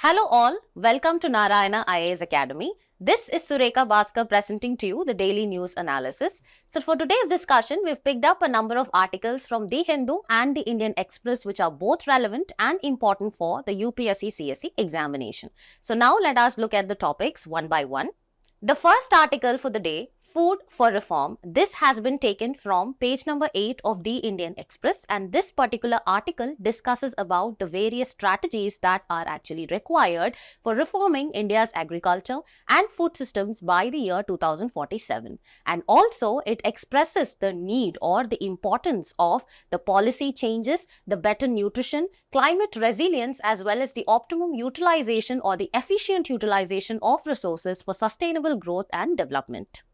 Hello all, welcome to Narayana IAS Academy. This is Sureka Bhaskar presenting to you the daily news analysis. So for today's discussion, we've picked up a number of articles from The Hindu and the Indian Express which are both relevant and important for the UPSC CSE examination. So now let us look at the topics one by one. The first article for the day, Food for Reform. This has been taken from page number 8 of the Indian Express, and this particular article discusses about the various strategies that are actually required for reforming India's agriculture and food systems by the year 2047. And also it expresses the need or the importance of the policy changes, the better nutrition, climate resilience, as well as the optimum utilization or the efficient utilization of resources for sustainable growth and development.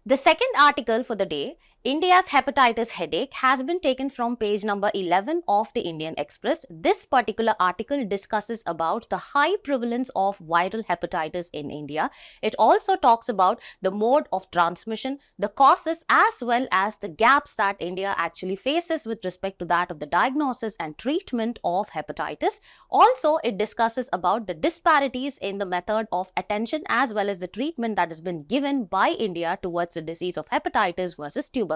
The second article for the day, India's hepatitis headache, has been taken from page number 11 of the Indian Express. This particular article discusses about the high prevalence of viral hepatitis in India. It also talks about the mode of transmission, the causes, as well as the gaps that India actually faces with respect to that of the diagnosis and treatment of hepatitis. Also, it discusses about the disparities in the method of attention as well as the treatment that has been given by India towards the disease of hepatitis versus tuberculosis.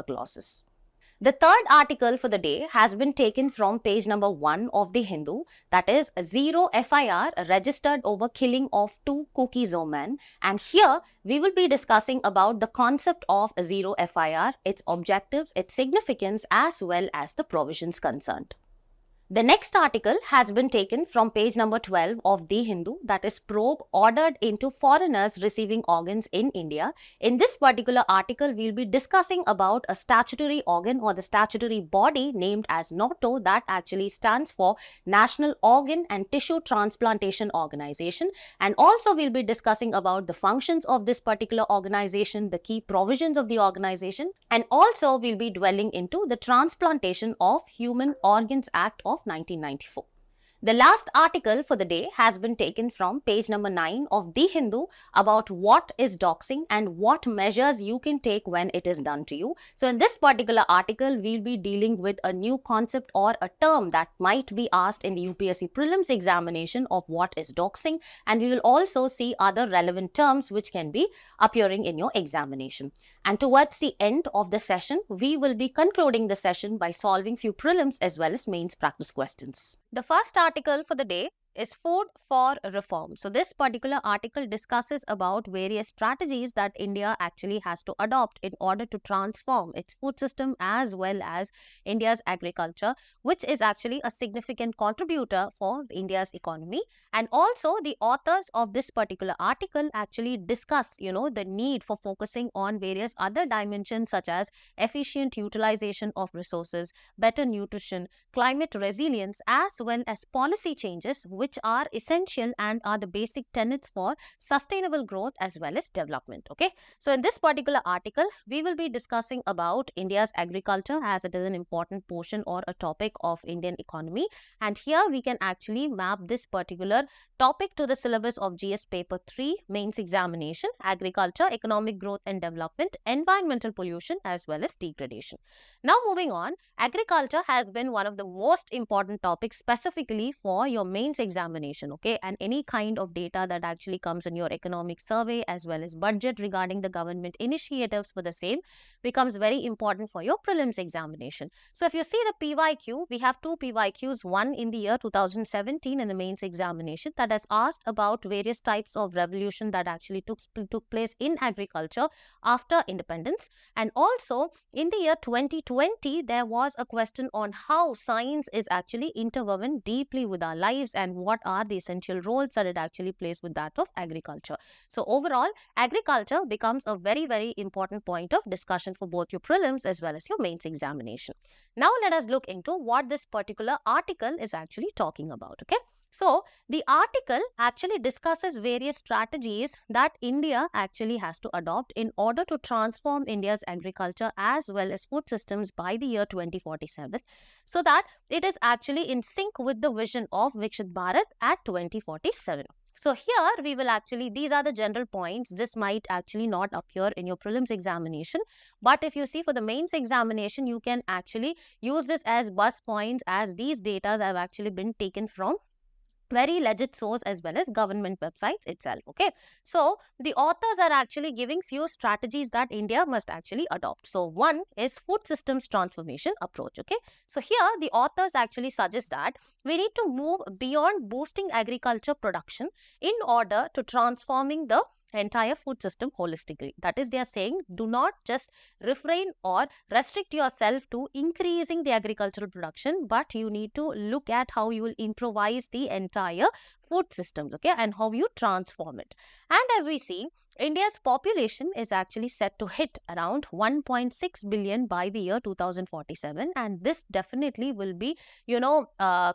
The third article for the day has been taken from page number 1 of the Hindu, that is zero FIR registered over killing of 2 Kuki-Zo men, and here we will be discussing about the concept of zero FIR, its objectives, its significance, as well as the provisions concerned. The next article has been taken from page number 12 of The Hindu, that is probe ordered into foreigners receiving organs in India. In this particular article, we will be discussing about a statutory organ or the statutory body named as NATO, that actually stands for National Organ and Tissue Transplantation Organization, and also we will be discussing about the functions of this particular organization, the key provisions of the organization, and also we will be dwelling into the Transplantation of Human Organs Act of 1994. The last article for the day has been taken from page number 9 of The Hindu about what is doxxing and what measures you can take when it is done to you. So in this particular article, we'll be dealing with a new concept or a term that might be asked in the UPSC Prelims examination of what is doxxing, and we will also see other relevant terms which can be appearing in your examination. And towards the end of the session, we will be concluding the session by solving few prelims as well as mains practice questions. The first article for the day is Food for Reform. So this particular article discusses about various strategies that India actually has to adopt in order to transform its food system as well as India's agriculture, which is actually a significant contributor for India's economy. And also the authors of this particular article actually discuss, the need for focusing on various other dimensions such as efficient utilization of resources, better nutrition, climate resilience, as well as policy changes which are essential and are the basic tenets for sustainable growth as well as development. Okay, so in this particular article, we will be discussing about India's agriculture as it is an important portion or a topic of Indian economy, and here we can actually map this particular topic to the syllabus of GS paper 3 mains examination: agriculture, economic growth and development, environmental pollution as well as degradation. Now moving on, agriculture has been one of the most important topics specifically for your mains examination, okay, and any kind of data that actually comes in your economic survey as well as budget regarding the government initiatives for the same becomes very important for your prelims examination. So if you see the PYQ, we have two PYQs, one in the year 2017 in the mains examination that has asked about various types of revolution that actually took place in agriculture after independence, and also in the year 2020 there was a question on how science is actually interwoven deeply with our lives and what are the essential roles that it actually plays with that of agriculture. So overall, agriculture becomes a very, very important point of discussion for both your prelims as well as your mains examination. Now let us look into what this particular article is actually talking about, okay? So the article actually discusses various strategies that India actually has to adopt in order to transform India's agriculture as well as food systems by the year 2047, so that it is actually in sync with the vision of Viksit Bharat at 2047. So here we will actually, these are the general points. This might actually not appear in your prelims examination, but if you see for the mains examination, you can actually use this as bus points, as these data have actually been taken from very legit source as well as government websites itself. Okay, so the authors are actually giving few strategies that India must actually adopt. So one is food systems transformation approach. Okay, so here the authors actually suggest that we need to move beyond boosting agriculture production in order to transforming the entire food system holistically. That is, they are saying do not just refrain or restrict yourself to increasing the agricultural production, but you need to look at how you will improvise the entire food systems, okay, and how you transform it. And as we see, India's population is actually set to hit around 1.6 billion by the year 2047, and this definitely will be,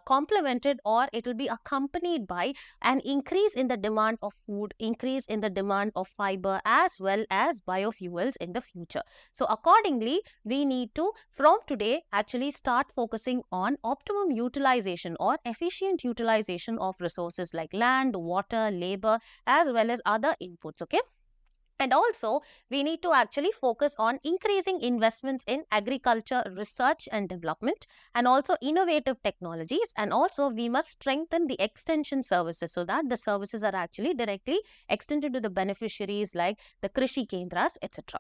complemented, or it will be accompanied by an increase in the demand of food, increase in the demand of fiber, as well as biofuels in the future. So accordingly, we need to, from today, actually start focusing on optimum utilization or efficient utilization of resources like land, water, labor, as well as other inputs, okay? And also, we need to actually focus on increasing investments in agriculture research and development, and also innovative technologies. And also, we must strengthen the extension services so that the services are actually directly extended to the beneficiaries like the Krishi Kendras, etc.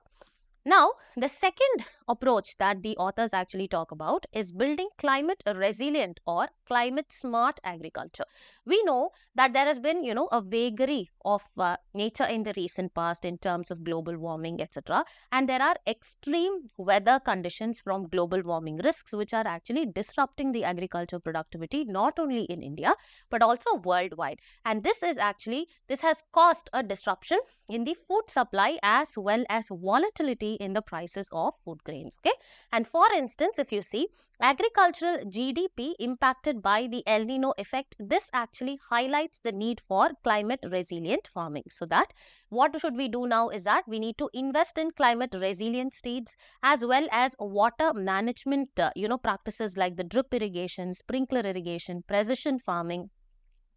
Now, the second approach that the authors actually talk about is building climate resilient or climate smart agriculture. We know that there has been, a vagary of nature in the recent past in terms of global warming, etc. And there are extreme weather conditions from global warming risks which are actually disrupting the agriculture productivity not only in India but also worldwide. And this has caused a disruption in the food supply as well as volatility in the prices of food grains. Okay, and for instance, if you see agricultural GDP impacted by the El Nino effect, this actually highlights the need for climate resilient farming. So that what should we do now is that we need to invest in climate resilient seeds as well as water management practices like the drip irrigation, sprinkler irrigation, precision farming,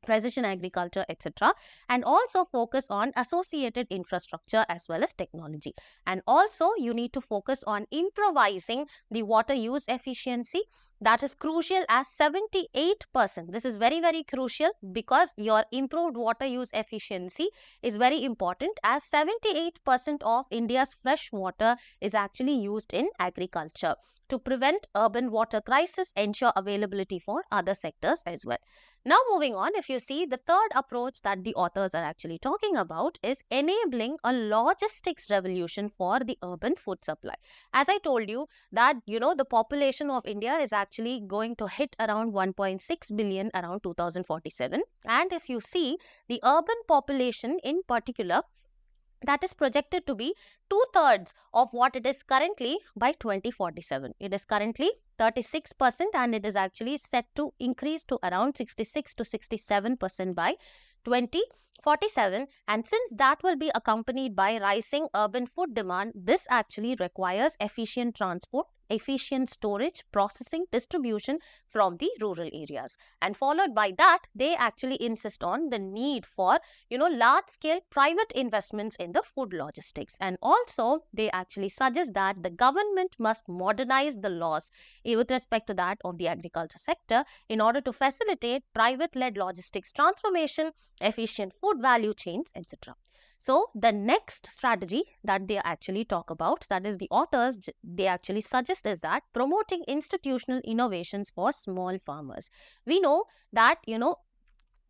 precision agriculture, etc. And also focus on associated infrastructure as well as technology. And also you need to focus on improvising the water use efficiency. That is crucial as 78%. This is very, very crucial because your improved water use efficiency is very important as 78% of India's fresh water is actually used in agriculture to prevent urban water crisis, ensure availability for other sectors as well. Now moving on, if you see the third approach that the authors are actually talking about is enabling a logistics revolution for the urban food supply. As I told you that, the population of India is actually going to hit around 1.6 billion around 2047. And if you see the urban population in particular, that is projected to be 2/3 of what it is currently by 2047. It is currently 36% and it is actually set to increase to around 66 to 67% by 2047. And since that will be accompanied by rising urban food demand, this actually requires efficient transport, efficient storage, processing, distribution from the rural areas. And followed by that, they actually insist on the need for, large-scale private investments in the food logistics. And also, they actually suggest that the government must modernize the laws with respect to that of the agriculture sector in order to facilitate private-led logistics transformation, efficient food value chains, etc. So the next strategy that they actually talk about, that is the authors, they actually suggest is that promoting institutional innovations for small farmers. We know that,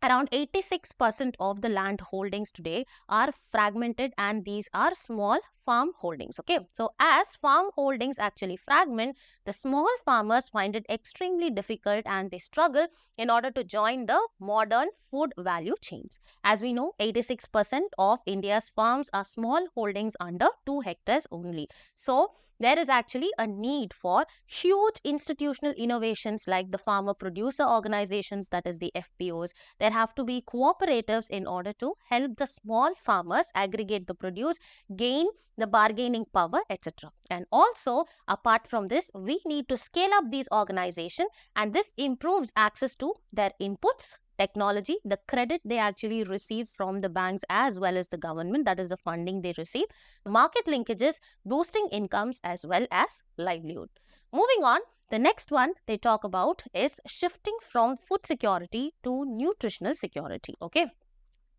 around 86% of the land holdings today are fragmented and these are small farm holdings. Okay, so as farm holdings actually fragment, the small farmers find it extremely difficult and they struggle in order to join the modern food value chains. As we know, 86% of India's farms are small holdings under 2 hectares only. So there is actually a need for huge institutional innovations like the farmer producer organizations, that is the FPOs. There have to be cooperatives in order to help the small farmers aggregate the produce, gain the bargaining power, etc. And also, apart from this, we need to scale up these organizations, and this improves access to their inputs, technology, the credit they actually receive from the banks as well as the government, that is the funding they receive, market linkages, boosting incomes as well as livelihood. Moving on, The next one they talk about is shifting from food security to nutritional security. Okay.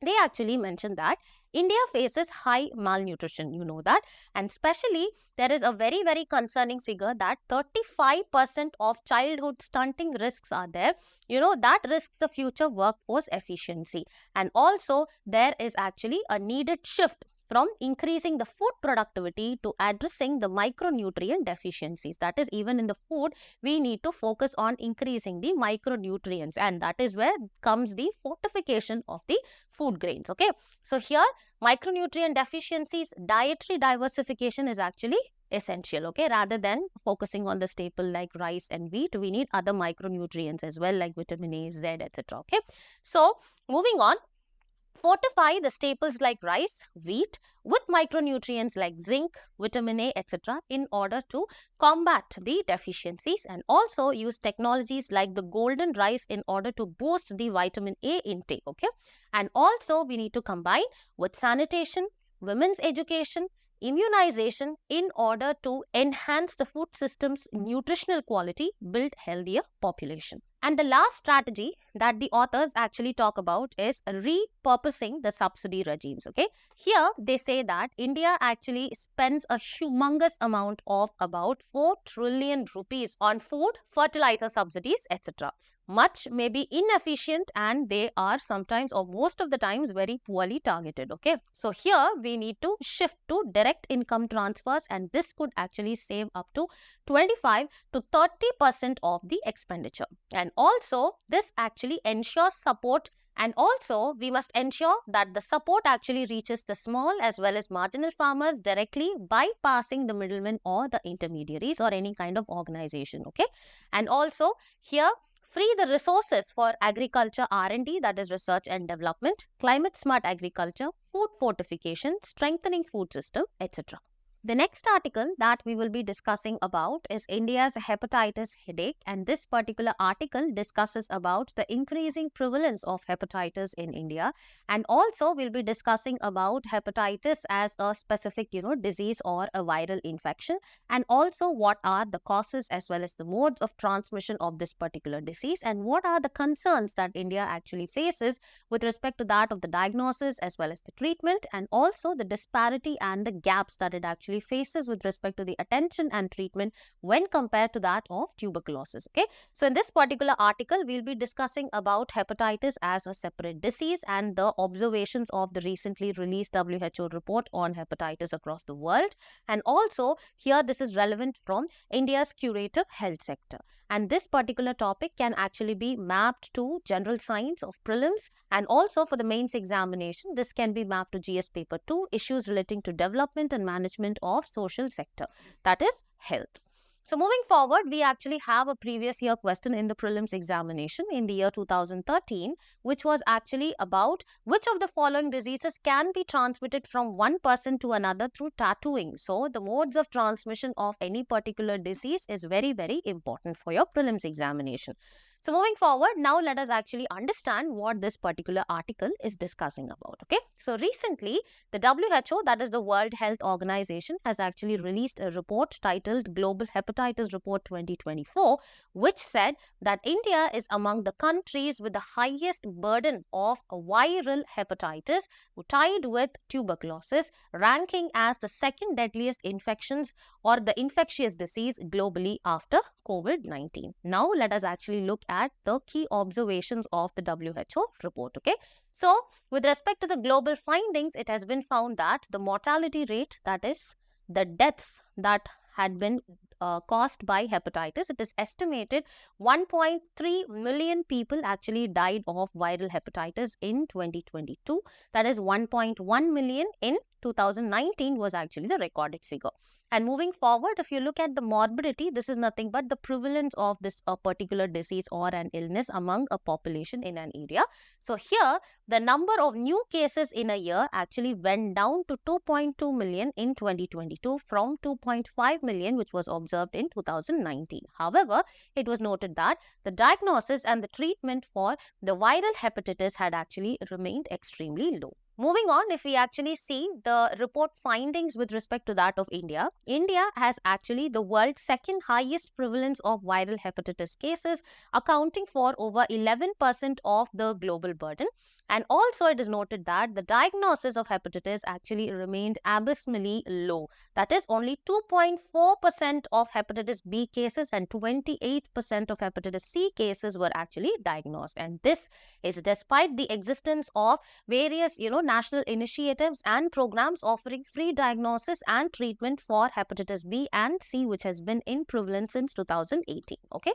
They actually mentioned that India faces high malnutrition, you know that, and especially there is a very, very concerning figure that 35% of childhood stunting risks are there. You know, that risks the future workforce efficiency. And also, there is actually a needed shift from increasing the food productivity to addressing the micronutrient deficiencies. That is, even in the food, we need to focus on increasing the micronutrients, and that is where comes the fortification of the food grains. Okay, so here micronutrient deficiencies, dietary diversification is actually essential. Okay, rather than focusing on the staple like rice and wheat, we need other micronutrients as well, like vitamin A, Z, etc. Okay, so moving on, fortify the staples like rice, wheat with micronutrients like zinc, vitamin A, etc. in order to combat the deficiencies, and also use technologies like the golden rice in order to boost the vitamin A intake. Okay, and also we need to combine with sanitation, women's education, immunization in order to enhance the food system's nutritional quality, build healthier population. And the last strategy that the authors actually talk about is repurposing the subsidy regimes. Okay, here they say that India actually spends a humongous amount of about 4 trillion rupees on food, fertilizer subsidies, etc. Much may be inefficient, and they are sometimes or most of the times very poorly targeted. Okay, so here we need to shift to direct income transfers, and this could actually save up to 25 to 30% of the expenditure. And also this actually ensures support, and also we must ensure that the support actually reaches the small as well as marginal farmers directly, bypassing the middlemen or the intermediaries or any kind of organization. Okay, and also here free the resources for agriculture R&D, that is research and development, climate smart agriculture, food fortification, strengthening food system, etc. The next article that we will be discussing about is India's hepatitis headache, and this particular article discusses about the increasing prevalence of hepatitis in India, and also we'll be discussing about hepatitis as a specific disease or a viral infection, and also what are the causes as well as the modes of transmission of this particular disease, and what are the concerns that India actually faces with respect to that of the diagnosis as well as the treatment, and also the disparity and the gaps that it actually faces with respect to the attention and treatment when compared to that of tuberculosis. Okay, so in this particular article we'll be discussing about hepatitis as a separate disease and the observations of the recently released WHO report on hepatitis across the world, and also here this is relevant from India's curative health sector. And this particular topic can actually be mapped to general science of prelims, and also for the mains examination this can be mapped to GS paper 2, issues relating to development and management of social sector, that is health. So moving forward, we actually have a previous year question in the prelims examination in the year 2013, which was actually about which of the following diseases can be transmitted from one person to another through tattooing. So the modes of transmission of any particular disease is very, very important for your prelims examination. So moving forward, now let us actually understand what this particular article is discussing about. Okay, so recently the WHO, that is the World Health Organization, has actually released a report titled Global Hepatitis Report 2024, which said that India is among the countries with the highest burden of viral hepatitis, tied with tuberculosis, ranking as the second deadliest infections or the infectious disease globally after COVID-19. Now let us actually look at the key observations of the WHO report. Okay, so with respect to the global findings, it has been found that the mortality rate, that is the deaths that had been caused by hepatitis, it is estimated 1.3 million people actually died of viral hepatitis in 2022. That is 1.1 million in 2019 was actually the recorded figure. And moving forward, if you look at the morbidity, this is nothing but the prevalence of this particular disease or an illness among a population in an area. So here, the number of new cases in a year actually went down to 2.2 million in 2022 from 2.5 million, which was observed in 2019. However, it was noted that the diagnosis and the treatment for the viral hepatitis had actually remained extremely low. Moving on, if we actually see the report findings with respect to that of India, India has actually the world's second highest prevalence of viral hepatitis cases, accounting for over 11% of the global burden. And also, it is noted that the diagnosis of hepatitis actually remained abysmally low. That is, only 2.4% of hepatitis B cases and 28% of hepatitis C cases were actually diagnosed. And this is despite the existence of various national initiatives and programs offering free diagnosis and treatment for hepatitis B and C, which has been in prevalence since 2018. Okay,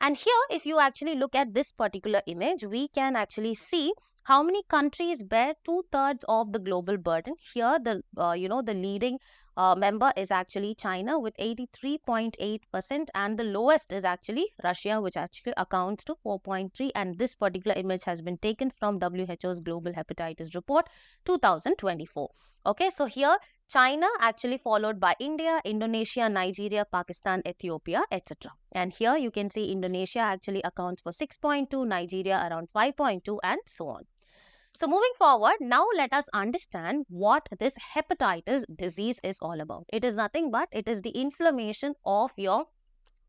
and here if you actually look at this particular image, we can actually see how many countries bear 2/3 of the global burden. Here the the leading member is actually China with 83.8%, and the lowest is actually Russia, which actually accounts to 4.3%. And this particular image has been taken from WHO's Global Hepatitis Report 2024. Okay, so here China actually followed by India, Indonesia, Nigeria, Pakistan, Ethiopia, etc. And here you can see Indonesia actually accounts for 6.2, Nigeria around 5.2, and so on. So moving forward, now let us understand what this hepatitis disease is all about. It is nothing but it is the inflammation of your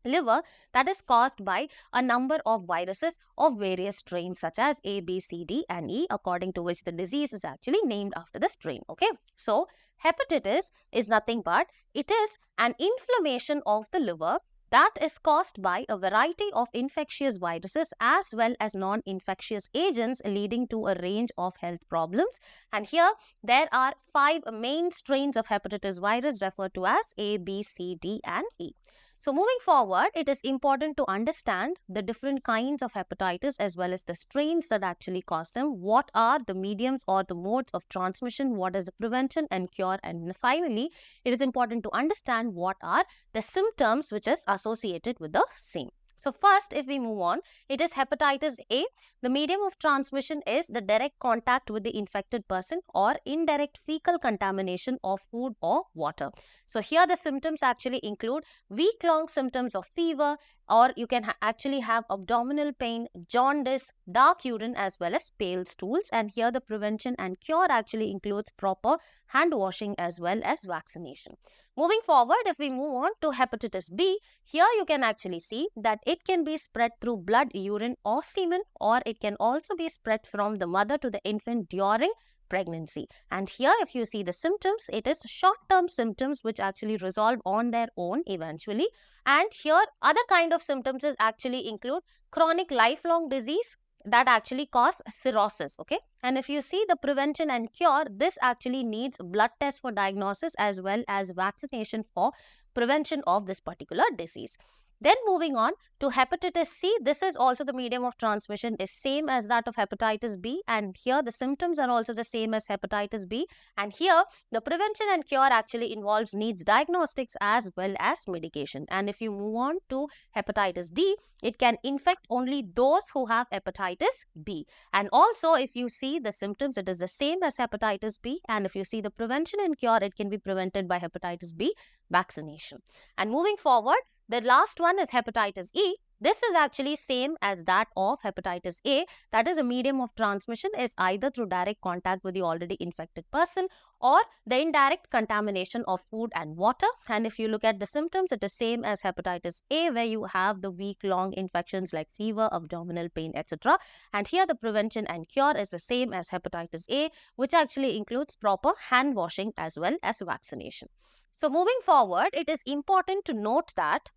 liver that is caused by a number of viruses of various strains such as A, B, C, D and E, according to which the disease is actually named after the strain. Okay, so hepatitis is nothing but it is an inflammation of the liver that is caused by a variety of infectious viruses as well as non-infectious agents, leading to a range of health problems. And here there are 5 main strains of hepatitis virus referred to as A, B, C, D and E. So moving forward, it is important to understand the different kinds of hepatitis as well as the strains that actually cause them. What are the mediums or the modes of transmission? What is the prevention and cure? And finally, it is important to understand what are the symptoms which is associated with the same. So first, if we move on, it is hepatitis A. The medium of transmission is the direct contact with the infected person or indirect fecal contamination of food or water. So here the symptoms actually include week-long symptoms of fever, or you can actually have abdominal pain, jaundice, dark urine as well as pale stools. And here the prevention and cure actually includes proper hand washing as well as vaccination. Moving forward, if we move on to hepatitis B, here you can actually see that it can be spread through blood, urine or semen, or it can also be spread from the mother to the infant during pregnancy. And here if you see the symptoms, it is short-term symptoms which actually resolve on their own eventually. And here other kind of symptoms is actually include chronic lifelong disease that actually cause cirrhosis. Okay, and if you see the prevention and cure, this actually needs blood test for diagnosis as well as vaccination for prevention of this particular disease. Then moving on to hepatitis C, this is also the medium of transmission is same as that of hepatitis B, and here the symptoms are also the same as hepatitis B, and here the prevention and cure actually involves needs diagnostics as well as medication. And if you move on to hepatitis D, it can infect only those who have hepatitis B. And also if you see the symptoms, it is the same as hepatitis B, and if you see the prevention and cure, it can be prevented by hepatitis B vaccination. And moving forward, the last one is hepatitis E. This is actually same as that of hepatitis A. That is a medium of transmission is either through direct contact with the already infected person or the indirect contamination of food and water. And if you look at the symptoms, it is same as hepatitis A, where you have the week-long infections like fever, abdominal pain, etc. And here the prevention and cure is the same as hepatitis A, which actually includes proper hand washing as well as vaccination. So moving forward, it is important to note that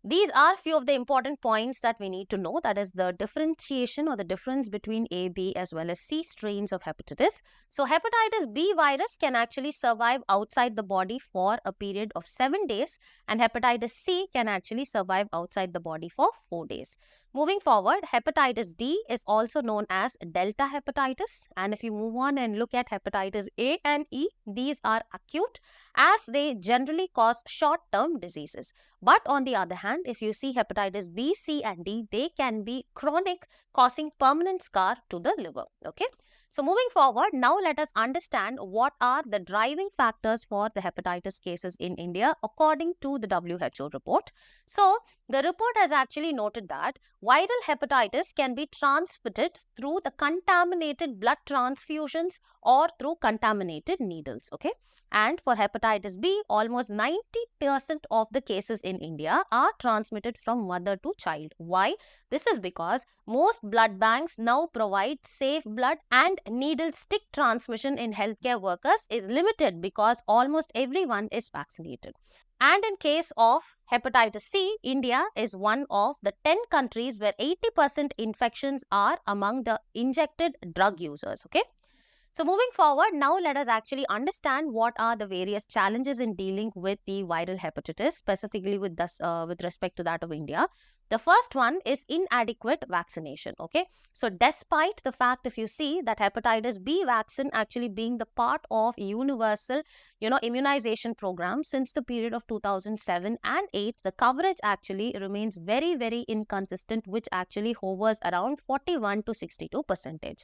these are few of the important points that we need to know, that is the differentiation or the difference between A, B as well as C strains of hepatitis. So hepatitis B virus can actually survive outside the body for a period of 7 days, and hepatitis C can actually survive outside the body for 4 days. Moving forward, hepatitis D is also known as delta hepatitis, and if you move on and look at hepatitis A and E, these are acute as they generally cause short-term diseases. But on the other hand, if you see hepatitis B, C and D, they can be chronic, causing permanent scar to the liver. Okay. So moving forward, now let us understand what are the driving factors for the hepatitis cases in India according to the WHO report. So the report has actually noted that viral hepatitis can be transmitted through the contaminated blood transfusions or through contaminated needles. Okay. And for hepatitis B, almost 90% of the cases in India are transmitted from mother to child. Why? This is because most blood banks now provide safe blood, and needle stick transmission in healthcare workers is limited because almost everyone is vaccinated. And in case of hepatitis C, India is one of the 10 countries where 80% infections are among the injected drug users. Okay. So moving forward, now let us actually understand what are the various challenges in dealing with the viral hepatitis, specifically with respect to that of India. The first one is inadequate vaccination. Okay, so despite the fact, if you see that hepatitis B vaccine actually being the part of universal, immunization program since the period of 2007 and 8, the coverage actually remains very, very inconsistent, which actually hovers around 41 to 62%.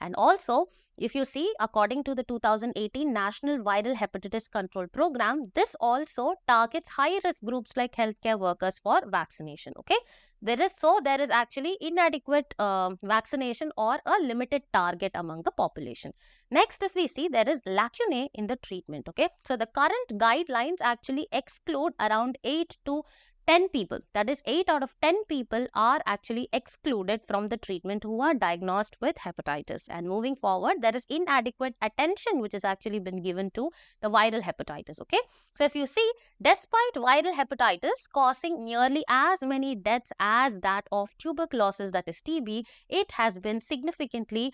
And also, if you see, according to the 2018 National Viral Hepatitis Control Program, this also targets high-risk groups like healthcare workers for vaccination. Okay, there is actually inadequate vaccination or a limited target among the population. Next, if we see, there is lacunae in the treatment. Okay, so the current guidelines actually exclude around 8 to 10 people, that is 8 out of 10 people are actually excluded from the treatment who are diagnosed with hepatitis. And moving forward, there is inadequate attention which has actually been given to the viral hepatitis. Okay, so if you see, despite viral hepatitis causing nearly as many deaths as that of tuberculosis, that is TB, it has been significantly,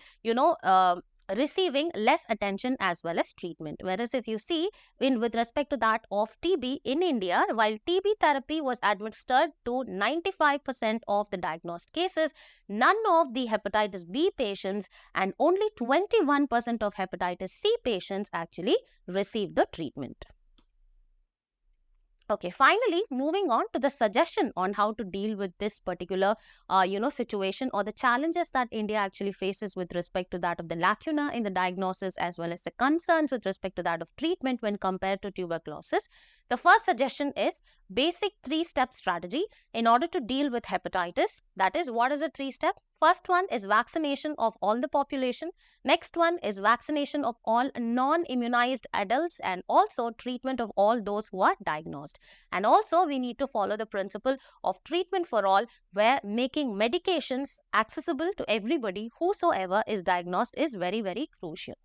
receiving less attention as well as treatment. Whereas if you see, with respect to that of TB in India, while TB therapy was administered to 95% of the diagnosed cases, none of the hepatitis B patients and only 21% of hepatitis C patients actually received the treatment. Okay, finally, moving on to the suggestion on how to deal with this particular, situation or the challenges that India actually faces with respect to that of the lacuna in the diagnosis as well as the concerns with respect to that of treatment when compared to tuberculosis. The first suggestion is basic 3-step strategy in order to deal with hepatitis. That is, what is the 3-step? First one is vaccination of all the population. Next one is vaccination of all non-immunized adults and also treatment of all those who are diagnosed. And also we need to follow the principle of treatment for all, where making medications accessible to everybody whosoever is diagnosed is very, very crucial.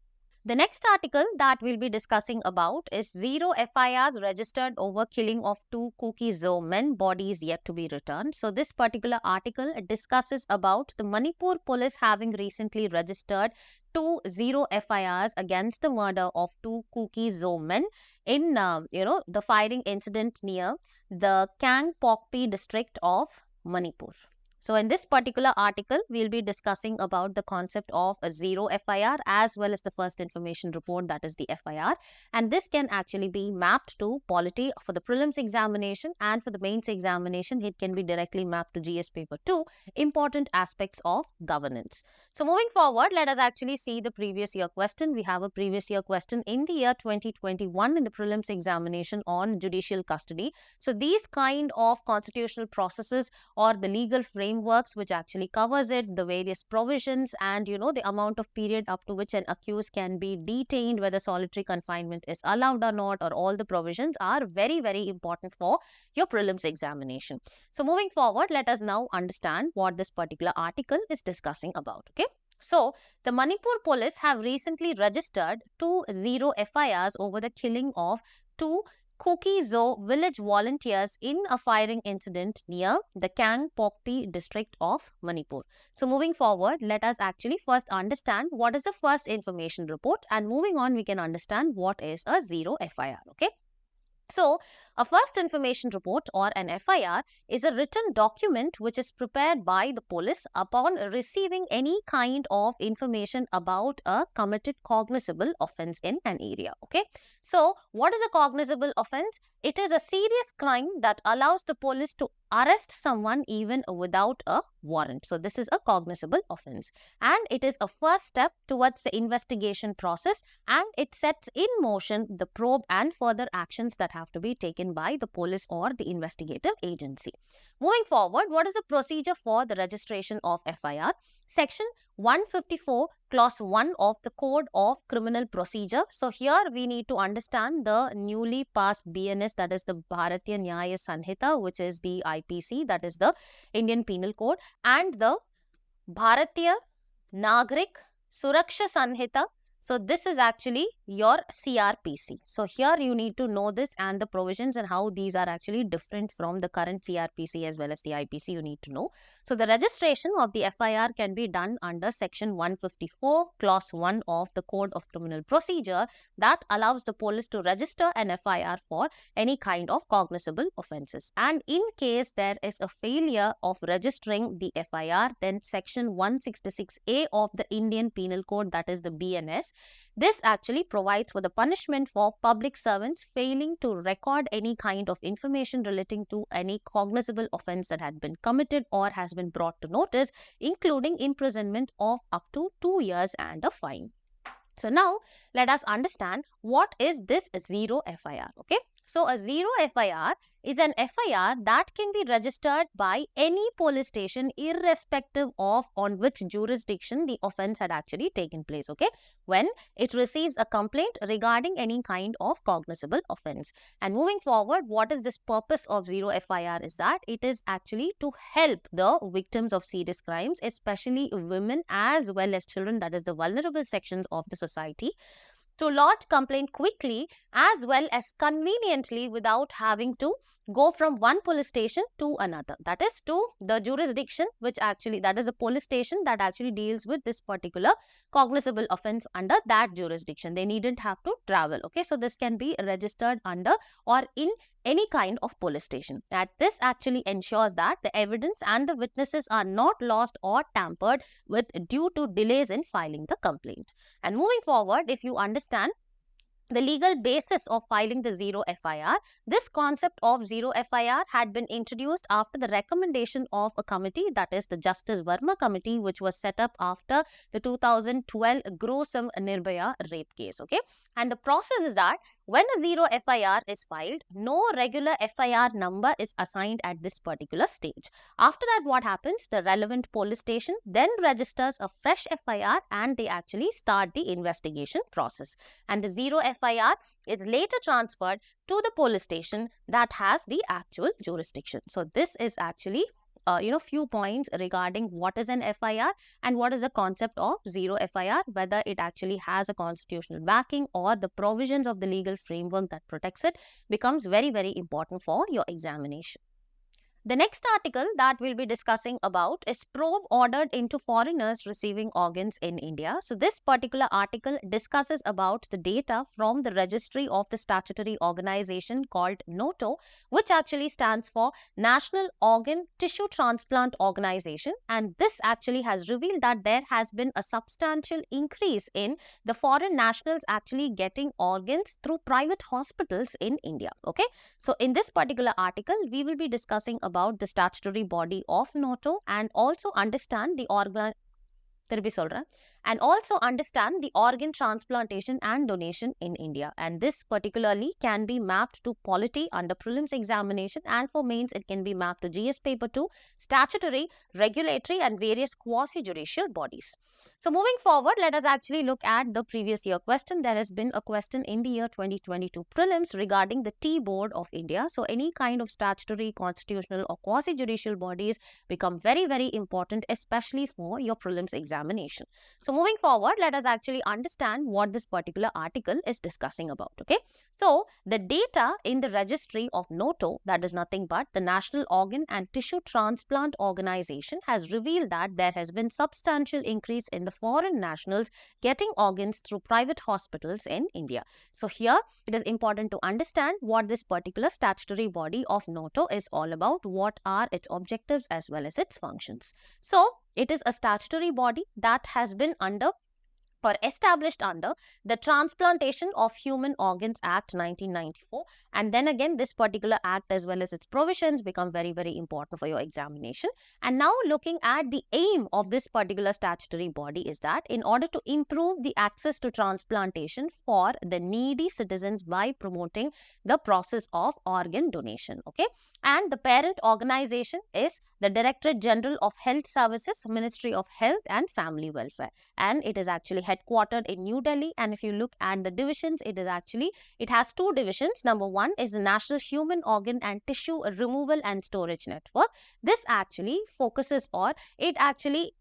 The next article that we'll be discussing about is 0 FIRs registered over killing of 2 Kuki-Zo men, bodies yet to be returned. So this particular article discusses about the Manipur police having recently registered 2 0 FIRs against the murder of 2 Kuki-Zo men in the firing incident near the Kangpokpi district of Manipur. So in this particular article, we'll be discussing about the concept of a 0 FIR as well as the first information report, that is the FIR. And this can actually be mapped to polity for the prelims examination, and for the mains examination, it can be directly mapped to GS paper 2, important aspects of governance. So moving forward, let us actually see the previous year question. We have a previous year question in the year 2021 in the prelims examination on judicial custody. So these kind of constitutional processes or the legal frameworks which actually covers it, the various provisions and the amount of period up to which an accused can be detained, whether solitary confinement is allowed or not, or all the provisions are very, very important for your prelims examination. So moving forward, let us now understand what this particular article is discussing about. Okay. So, the Manipur police have recently registered 2 0 FIRs over the killing of 2 Kuki-Zo village volunteers in a firing incident near the Kangpokpi district of Manipur. So, moving forward, let us actually first understand what is the first information report, and moving on, we can understand what is a 0 FIR. Okay. So, a first information report or an FIR is a written document which is prepared by the police upon receiving any kind of information about a committed cognizable offence in an area. Okay. So, what is a cognizable offence? It is a serious crime that allows the police to arrest someone even without a warrant. So, this is a cognizable offence, and it is a first step towards the investigation process, and it sets in motion the probe and further actions that have to be taken taken by the police or the investigative agency. Moving forward, what is the procedure for the registration of FIR? Section 154 clause 1 of the Code of Criminal Procedure. So here we need to understand the newly passed BNS, that is the Bharatiya Nyaya Sanhita, which is the IPC, that is the Indian Penal Code, and the Bharatiya Nagrik Suraksha Sanhita. So this is actually your CRPC. So here you need to know this and the provisions and how these are actually different from the current CRPC as well as the IPC you need to know. So the registration of the FIR can be done under section 154 clause 1 of the Code of Criminal Procedure that allows the police to register an FIR for any kind of cognizable offences. And in case there is a failure of registering the FIR, then section 166A of the Indian Penal Code, that is the BNS, this actually provides for the punishment for public servants failing to record any kind of information relating to any cognizable offence that had been committed or has been brought to notice, including imprisonment of up to 2 years and a fine. So now let us understand what is this zero FIR. Okay, so a zero FIR is an FIR that can be registered by any police station irrespective of on which jurisdiction the offence had actually taken place. Okay, when it receives a complaint regarding any kind of cognizable offence. And moving forward, what is this purpose of zero FIR is that it is actually to help the victims of serious crimes, especially women as well as children, that is the vulnerable sections of the society, to lodge complaint quickly as well as conveniently without having to go from one police station to another. That is to the jurisdiction which actually, that is the police station that actually deals with this particular cognizable offence under that jurisdiction. They needn't have to travel. Okay, so this can be registered under or in any kind of police station. That this actually ensures that the evidence and the witnesses are not lost or tampered with due to delays in filing the complaint. And moving forward, if you understand the legal basis of filing the zero FIR, this concept of zero FIR had been introduced after the recommendation of a committee, that is the Justice Verma committee, which was set up after the 2012 gruesome Nirbhaya rape case. Okay, and the process is that when a zero FIR is filed, no regular FIR number is assigned at this particular stage. After that, what happens? The relevant police station then registers a fresh FIR and they actually start the investigation process. And the zero FIR is later transferred to the police station that has the actual jurisdiction. So this is actually few points regarding what is an FIR and what is the concept of zero FIR, whether it actually has a constitutional backing or the provisions of the legal framework that protects it becomes very, very important for your examination. The next article that we'll be discussing about is probe ordered into foreigners receiving organs in India. So this particular article discusses about the data from the registry of the statutory organization called NATO, which actually stands for National Organ Tissue Transplant Organization. And this actually has revealed that there has been a substantial increase in the foreign nationals actually getting organs through private hospitals in India. Okay, so in this particular article, we will be discussing about the statutory body of NATO and also understand the organ transplantation and donation in India. And this particularly can be mapped to polity under prelims examination, and for mains it can be mapped to GS paper 2, statutory, regulatory and various quasi-judicial bodies. So moving forward, let us actually look at the previous year question. There has been a question in the year 2022 prelims regarding the Tea Board of India. So any kind of statutory, constitutional or quasi-judicial bodies become very, very important, especially for your prelims examination. So moving forward, let us actually understand what this particular article is discussing about. Okay, so the data in the registry of NATO, that is nothing but the National Organ and Tissue Transplant Organization, has revealed that there has been substantial increase in the foreign nationals getting organs through private hospitals in India. So here it is important to understand what this particular statutory body of NATO is all about, what are its objectives as well as its functions. So it is a statutory body that has been under or established under the Transplantation of Human Organs Act 1994. And then again, this particular act as well as its provisions become very, very important for your examination. And now looking at the aim of this particular statutory body is that in order to improve the access to transplantation for the needy citizens by promoting the process of organ donation. Okay. And the parent organization is the Directorate General of Health Services, Ministry of Health and Family Welfare, and it is actually headquartered in New Delhi. And if you look at the divisions, it has two divisions. Number one is the National Human Organ and Tissue Removal and Storage Network. This actually focuses, or it actually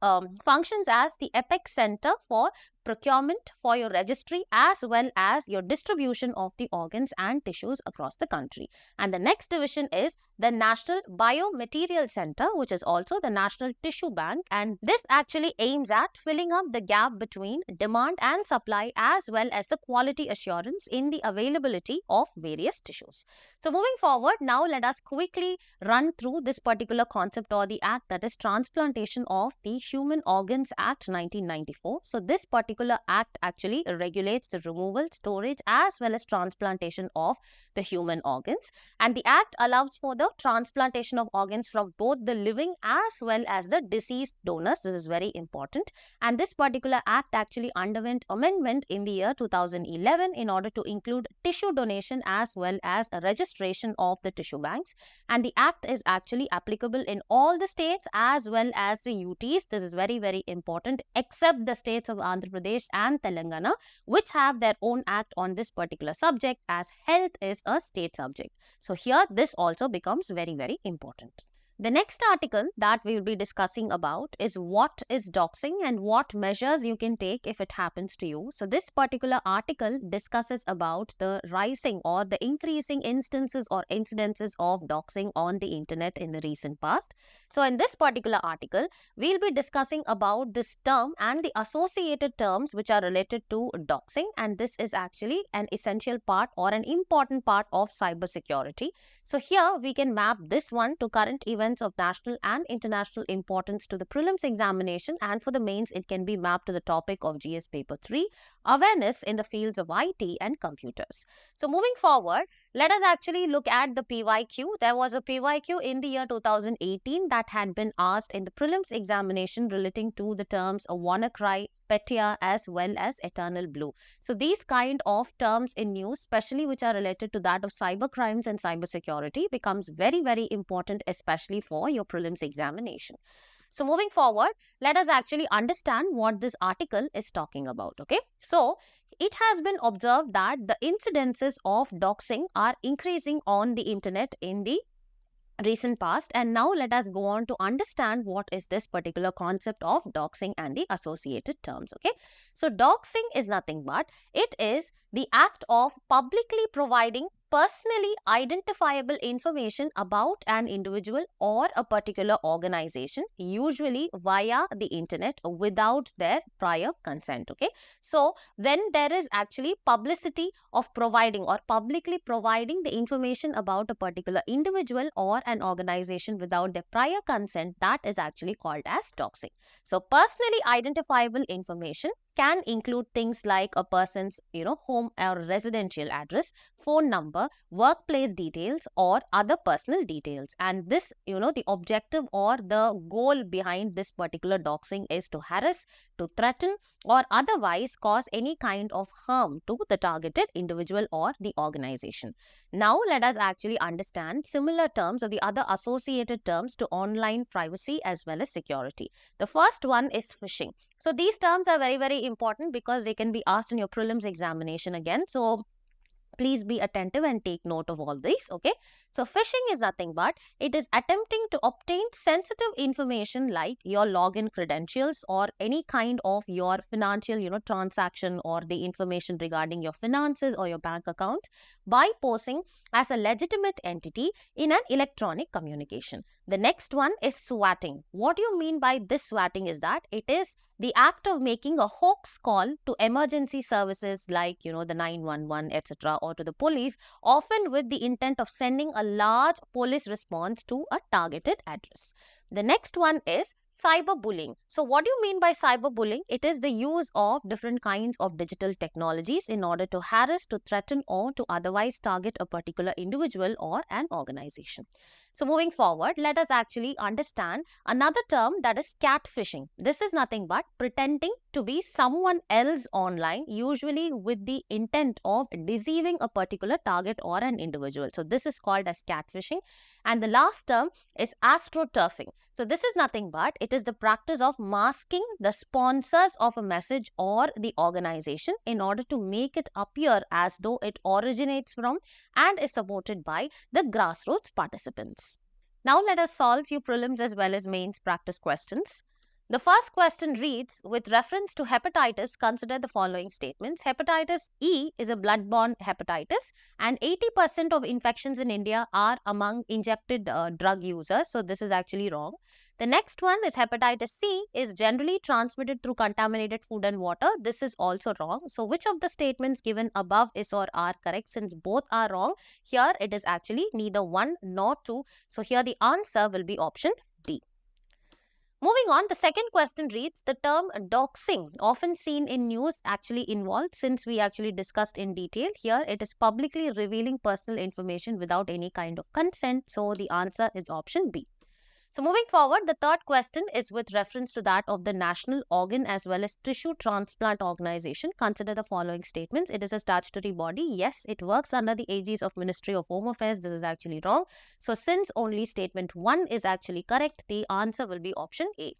functions as the apex center for procurement, for your registry, as well as your distribution of the organs and tissues across the country. And the next division is the National Biomaterial Center, which is also the National Tissue Bank, and this actually aims at filling up the gap between demand and supply, as well as the quality assurance in the availability of various tissues. So moving forward, now let us quickly run through this particular concept or the act, that is Transplantation of the Human Organs Act 1994. So this particular act actually regulates the removal, storage as well as transplantation of the human organs, and the act allows for the transplantation of organs from both the living as well as the deceased donors. This is very important, and this particular act actually underwent amendment in the year 2011 in order to include tissue donation as well as a registration of the tissue banks, and the act is actually applicable in all the states as well as the UTs. This is very, very important, except the states of Andhra Pradesh and Telangana, which have their own act on this particular subject, as health is a state subject. So here this also becomes very, very important. The next article that we will be discussing about is what is doxing and what measures you can take if it happens to you. So this particular article discusses about the rising or the increasing instances or incidences of doxing on the internet in the recent past. So in this particular article, we'll be discussing about this term and the associated terms which are related to doxing, and this is actually an essential part or an important part of cybersecurity. So here we can map this one to current events of national and international importance to the prelims examination, and for the mains it can be mapped to the topic of GS paper 3, awareness in the fields of IT and computers. So moving forward, let us actually look at the PYQ. There was a PYQ in the year 2018 that had been asked in the prelims examination relating to the terms of WannaCry, Petya as well as Eternal Blue. So these kind of terms in news, especially which are related to that of cyber crimes and cyber security, becomes very, very important, especially for your prelims examination. So moving forward, let us actually understand what this article is talking about. Okay, so it has been observed that the incidences of doxing are increasing on the internet in the recent past, and now let us go on to understand what is this particular concept of doxing and the associated terms. Okay, so doxing is nothing but it is the act of publicly providing personally identifiable information about an individual or a particular organization, usually via the internet, without their prior consent. Okay, so when there is actually publicity of providing or publicly providing the information about a particular individual or an organization without their prior consent, that is actually called as doxing. So personally identifiable information can include things like a person's home or residential address, phone number, workplace details or other personal details. And this the objective or the goal behind this particular doxing is to harass, to threaten or otherwise cause any kind of harm to the targeted individual or the organization. Now let us actually understand similar terms or the other associated terms to online privacy as well as security. The first one is phishing. So these terms are very, very important because they can be asked in your prelims examination again. So please be attentive and take note of all these. Okay, so phishing is nothing but it is attempting to obtain sensitive information like your login credentials or any kind of your financial transaction or the information regarding your finances or your bank account by posing as a legitimate entity in an electronic communication. The next one is swatting. What do you mean by this swatting is that it is the act of making a hoax call to emergency services like the 911 etc. or to the police, often with the intent of sending a large police response to a targeted address. The next one is cyberbullying. So what do you mean by cyberbullying? It is the use of different kinds of digital technologies in order to harass, to threaten, or to otherwise target a particular individual or an organization. So moving forward, let us actually understand another term, that is catfishing. This is nothing but pretending to be someone else online, usually with the intent of deceiving a particular target or an individual. So this is called as catfishing. And the last term is astroturfing. So this is nothing but it is the practice of masking the sponsors of a message or the organization in order to make it appear as though it originates from and is supported by the grassroots participants. Now let us solve few prelims as well as mains practice questions. The first question reads, with reference to hepatitis, consider the following statements. Hepatitis E is a blood-borne hepatitis and 80% of infections in India are among injected drug users. So this is actually wrong. The next one is hepatitis C is generally transmitted through contaminated food and water. This is also wrong. So which of the statements given above is or are correct? Since both are wrong, here it is actually neither one nor two. So here the answer will be option D. Moving on, the second question reads, the term doxxing, often seen in news, actually involved, since we actually discussed in detail. Here it is publicly revealing personal information without any kind of consent. So the answer is option B. So moving forward, the third question is with reference to that of the National Organ as well as Tissue Transplant Organization. Consider the following statements. It is a statutory body. Yes, it works under the aegis of Ministry of Home Affairs. This is actually wrong. So since only statement 1 is actually correct, the answer will be option A.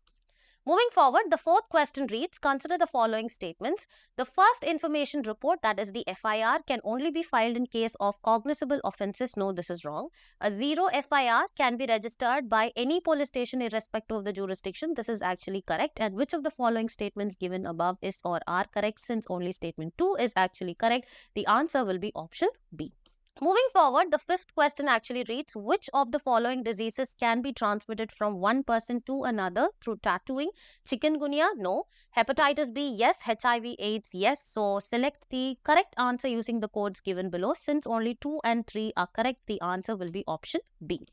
Moving forward, the fourth question reads, consider the following statements. The first information report, that is the FIR, can only be filed in case of cognizable offences. No, this is wrong. A zero FIR can be registered by any police station irrespective of the jurisdiction. This is actually correct. And which of the following statements given above is or are correct? Since only statement 2 is actually correct, the answer will be option B. Moving forward, the fifth question actually reads, which of the following diseases can be transmitted from one person to another through tattooing? Chikungunya? No. Hepatitis B? Yes. HIV AIDS? Yes. So select the correct answer using the codes given below. Since only 2 and 3 are correct, the answer will be option B.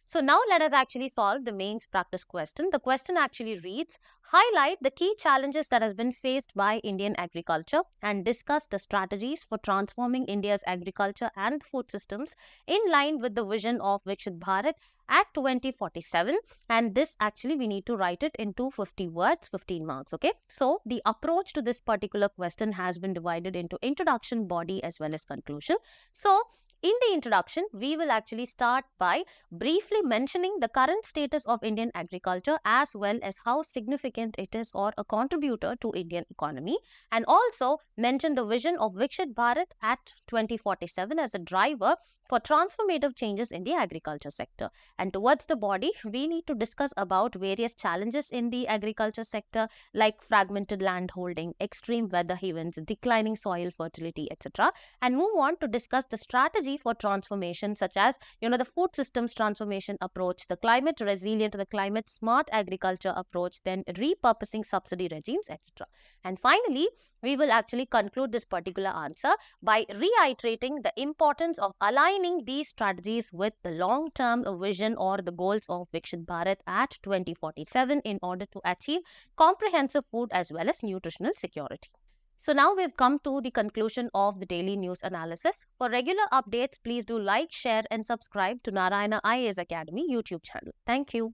So now let us actually solve the mains practice question. The question actually reads, highlight the key challenges that has been faced by Indian agriculture and discuss the strategies for transforming India's agriculture and food systems in line with the vision of Viksit Bharat at 2047. And this actually we need to write it in 250 words, 15 marks. Okay. So the approach to this particular question has been divided into introduction, body as well as conclusion. So in the introduction, we will actually start by briefly mentioning the current status of Indian agriculture as well as how significant it is or a contributor to Indian economy, and also mention the vision of Viksit Bharat at 2047 as a driver for transformative changes in the agriculture sector. And towards the body, we need to discuss about various challenges in the agriculture sector like fragmented land holding, extreme weather events, declining soil fertility, etc. And move on to discuss the strategy for transformation such as, the food systems transformation approach, the climate resilient, the climate smart agriculture approach, then repurposing subsidy regimes, etc. And finally, we will actually conclude this particular answer by reiterating the importance of aligning these strategies with the long-term vision or the goals of Viksit Bharat at 2047 in order to achieve comprehensive food as well as nutritional security. So now we've come to the conclusion of the daily news analysis. For regular updates, please do like, share and subscribe to Narayana IAS Academy YouTube channel. Thank you.